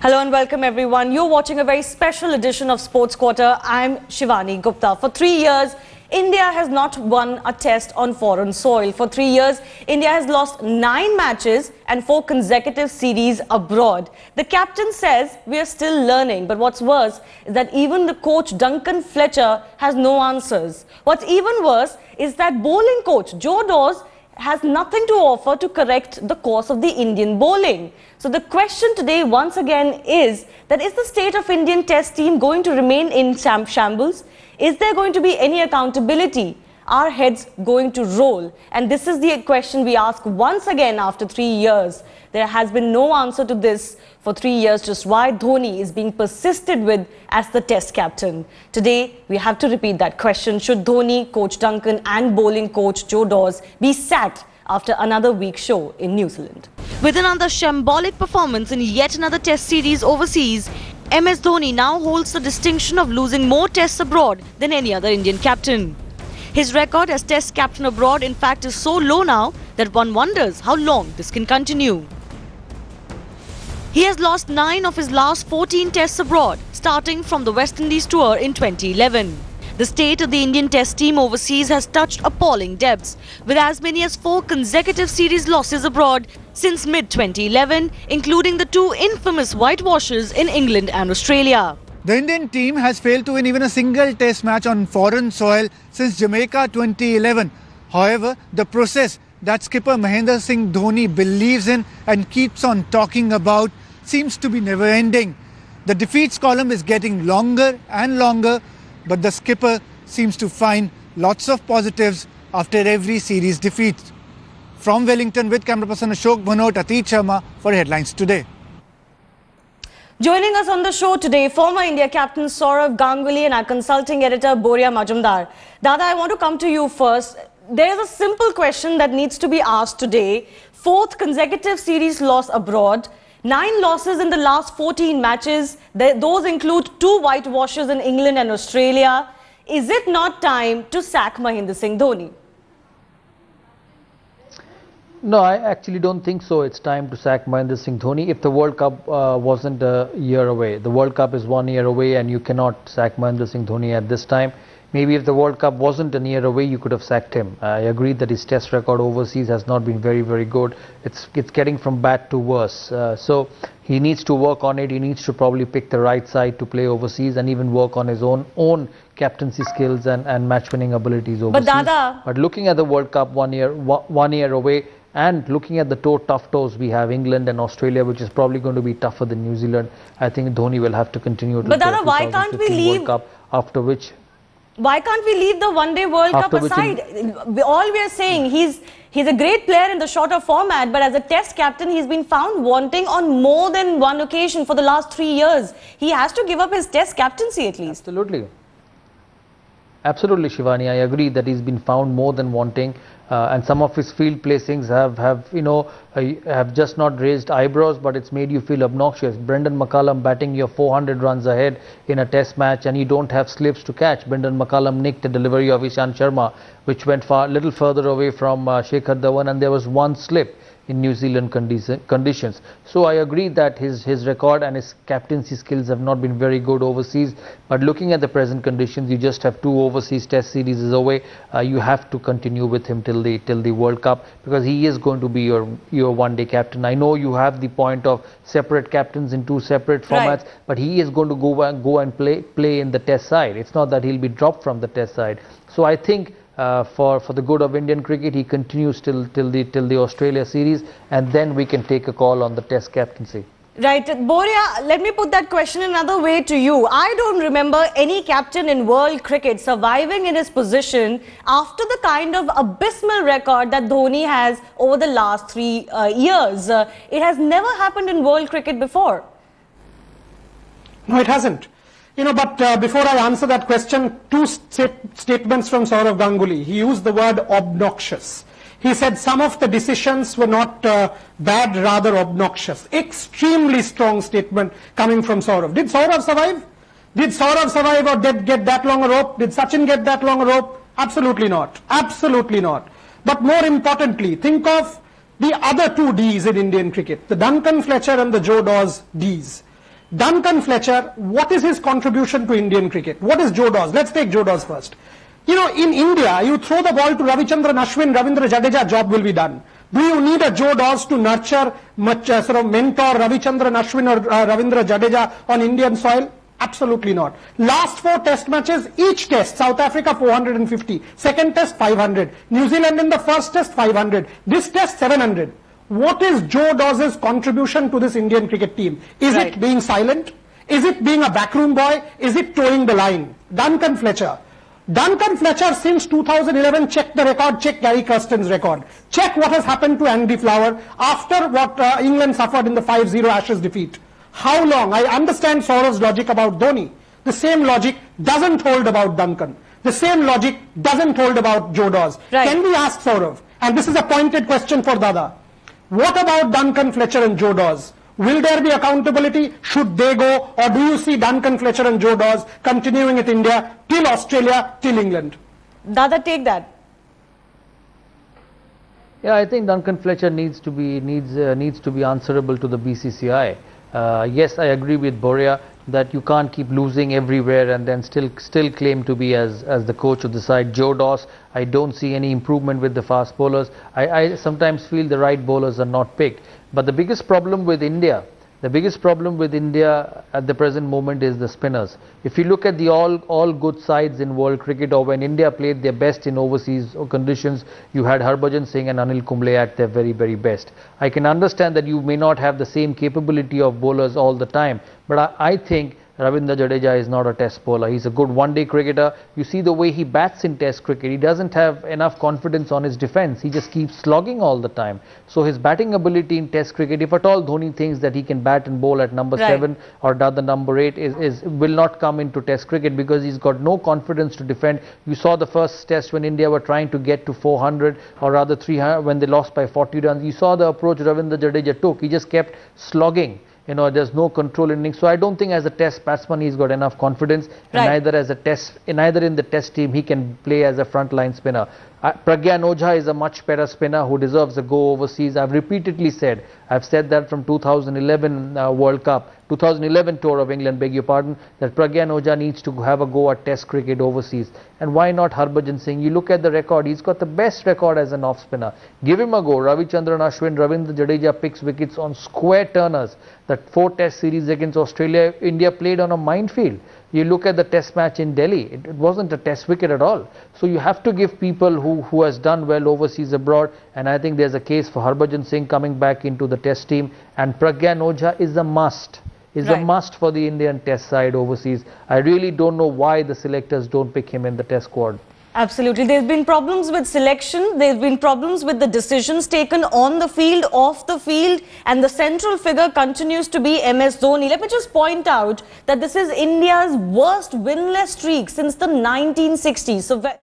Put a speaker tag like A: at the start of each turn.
A: Hello and welcome everyone. You're watching a very special edition of Sports Quarter. I'm Shivani Gupta. For 3 years, India has not won a test on foreign soil. For 3 years, India has lost 9 matches and 4 consecutive series abroad. The captain says we are still learning, but what's worse is that even the coach Duncan has no answers. What's even worse is that bowling coach Dawes has nothing to offer to correct the course of the Indian bowling. So the question today once again is that is the state of Indian test team going to remain in shambles? Is there going to be any accountability? Are heads going to roll? And this is the question we ask once again after 3 years. There has been no answer to this for 3 years, just why Dhoni is being persisted with as the test captain. Today, we have to repeat that question. Should Dhoni, coach Duncan and bowling coach Dawes be sacked after another weak show in New Zealand? With another shambolic performance in yet another test series overseas, MS Dhoni now holds the distinction of losing more tests abroad than any other Indian captain. His record as test captain abroad in fact is so low now that one wonders how long this can continue. He has lost 9 of his last 14 tests abroad, starting from the West Indies tour in 2011. The state of the Indian test team overseas has touched appalling depths, with as many as 4 consecutive series losses abroad since mid-2011, including the 2 infamous whitewashes in England and Australia.
B: The Indian team has failed to win even a single test match on foreign soil since Jamaica 2011. However, the process that skipper Mahendra Singh Dhoni believes in and keeps on talking about seems to be never-ending. The defeats column is getting longer and longer, but the skipper seems to find lots of positives after every series defeat. From Wellington with camera person Ashok Bhanot, Atit Sharma for Headlines Today.
A: Joining us on the show today, former India captain Sourav Ganguly and our consulting editor Boria Majumdar. Dada, I want to come to you first. There is a simple question that needs to be asked today. 4th consecutive series loss abroad, 9 losses in the last 14 matches. Those include 2 whitewashes in England and Australia. Is it not time to sack Mahendra Singh Dhoni?
C: No, I actually don't think so. It's time to sack Mahendra Singh Dhoni if the World Cup wasn't a year away. The World Cup is 1 year away and you cannot sack Mahendra Singh Dhoni at this time. Maybe if the World Cup wasn't a year away, you could have sacked him. I agree that his test record overseas has not been very, very good. It's getting from bad to worse. So he needs to work on it. He needs to probably pick the right side to play overseas and even work on his own captaincy skills and match-winning abilities overseas. But looking at the World Cup 1 year away, and looking at the tough toes we have, England and Australia, which is probably going to be tougher than New Zealand, I think Dhoni will have to continue to
A: play the 2015
C: World Cup, after which...
A: Why can't we leave the one-day World Cup aside? All we are saying, he's a great player in the shorter format, but as a test captain, he's been found wanting on more than one occasion for the last 3 years. He has to give up his test captaincy at least.
C: Absolutely, Shivani. I agree that he's been found more than wanting, and some of his field placings have just not raised eyebrows, but it's made you feel obnoxious. Brendan McCullum batting your 400 runs ahead in a test match, and you don't have slips to catch. Brendan McCullum nicked a delivery of Ishant Sharma, which went little further away from Shikhar Dhawan, and there was one slip in New Zealand conditions. So I agree that his record and his captaincy skills have not been very good overseas, but looking at the present conditions, you just have 2 overseas test series away. You have to continue with him till the World Cup, because he is going to be your one-day captain. I know you have the point of separate captains in 2 separate formats, but he is going to go and play in the test side. It's not that he'll be dropped from the test side. So I think for the good of Indian cricket, he continues till the Australia series, and then we can take a call on the test captaincy.
A: Right. Boria, let me put that question another way to you. I don't remember any captain in world cricket surviving in his position after the kind of abysmal record that Dhoni has over the last 3 years. It has never happened in world cricket before.
D: No, it hasn't. But before I answer that question, 2 statements from Sourav Ganguly. He used the word obnoxious. He said some of the decisions were not bad, rather obnoxious. Extremely strong statement coming from Sourav. Did Sourav survive? Did Sourav survive or get that long a rope? Did Sachin get that long a rope? Absolutely not. Absolutely not. But more importantly, think of the other 2 Ds in Indian cricket. The Duncan, Fletcher and the Dawes Ds. Duncan Fletcher, what is his contribution to Indian cricket? What is Joe Dawes? Let's take Joe Dawes first. You know, in India, you throw the ball to Ravichandran Ashwin, Ravindra Jadeja, job will be done. Do you need a Joe Dawes to nurture, sort of mentor Ravichandran Ashwin or Ravindra Jadeja on Indian soil? Absolutely not. Last 4 test matches, each test, South Africa 450, second test 500, New Zealand in the first test 500, this test 700. What is Joe Dawes' contribution to this Indian cricket team? Is it being silent? Is it being a backroom boy? Is it towing the line? Duncan Fletcher. Duncan Fletcher since 2011, check the record, check Gary Kirsten's record. Check what has happened to Andy Flower after what England suffered in the 5-0 Ashes defeat. How long? I understand Saurav's logic about Dhoni. The same logic doesn't hold about Duncan. The same logic doesn't hold about Joe Dawes.
A: Right.
D: Can we ask Saurav? And this is a pointed question for Dada. What about Duncan Fletcher and Joe Dawes? Will there be accountability? Should they go? Or do you see Duncan Fletcher and Joe Dawes continuing at India till Australia, till England?
A: Dada, take that.
C: Yeah, I think Duncan Fletcher needs to be answerable to the BCCI. Yes, I agree with Boria that you can't keep losing everywhere and then still claim to be as the coach of the side. Joe Dawes, I don't see any improvement with the fast bowlers. I sometimes feel the right bowlers are not picked. But the biggest problem with India at the present moment is the spinners. If you look at the all good sides in world cricket, or when India played their best in overseas conditions, you had Harbhajan Singh and Anil Kumble at their very, very best. I can understand that you may not have the same capability of bowlers all the time, but I think Ravindra Jadeja is not a test bowler. He's a good one-day cricketer. You see the way he bats in test cricket. He doesn't have enough confidence on his defense. He just keeps slogging all the time. So his batting ability in test cricket, if at all Dhoni thinks that he can bat and bowl at number 7 or the number 8, will not come into test cricket because he's got no confidence to defend. You saw the first test when India were trying to get to 400 or rather 300 when they lost by 40 runs. You saw the approach Ravindra Jadeja took. He just kept slogging. You know, there's no control innings. So I don't think as a test batsman he's got enough confidence, and neither in the test team he can play as a frontline spinner. Pragyan Ojha is a much better spinner who deserves a go overseas. I've repeatedly said, I've said that from 2011 World Cup, 2011 Tour of England, beg your pardon, that Pragyan Ojha needs to have a go at test cricket overseas. And why not Harbhajan Singh? You look at the record, he's got the best record as an off spinner. Give him a go. Ravichandran Ashwin, Ravindra Jadeja picks wickets on square turners. That 4 test series against Australia, India played on a minefield. You look at the test match in Delhi, it wasn't a test wicket at all. So you have to give people who has done well overseas abroad, and I think there's a case for Harbhajan Singh coming back into the test team, and Pragyan Ojha is a must. A must for the Indian test side overseas. I really don't know why the selectors don't pick him in the test squad.
A: Absolutely. There's been problems with selection. There's been problems with the decisions taken on the field, off the field, and the central figure continues to be MS Dhoni. Let me just point out that this is India's worst winless streak since the 1960s. So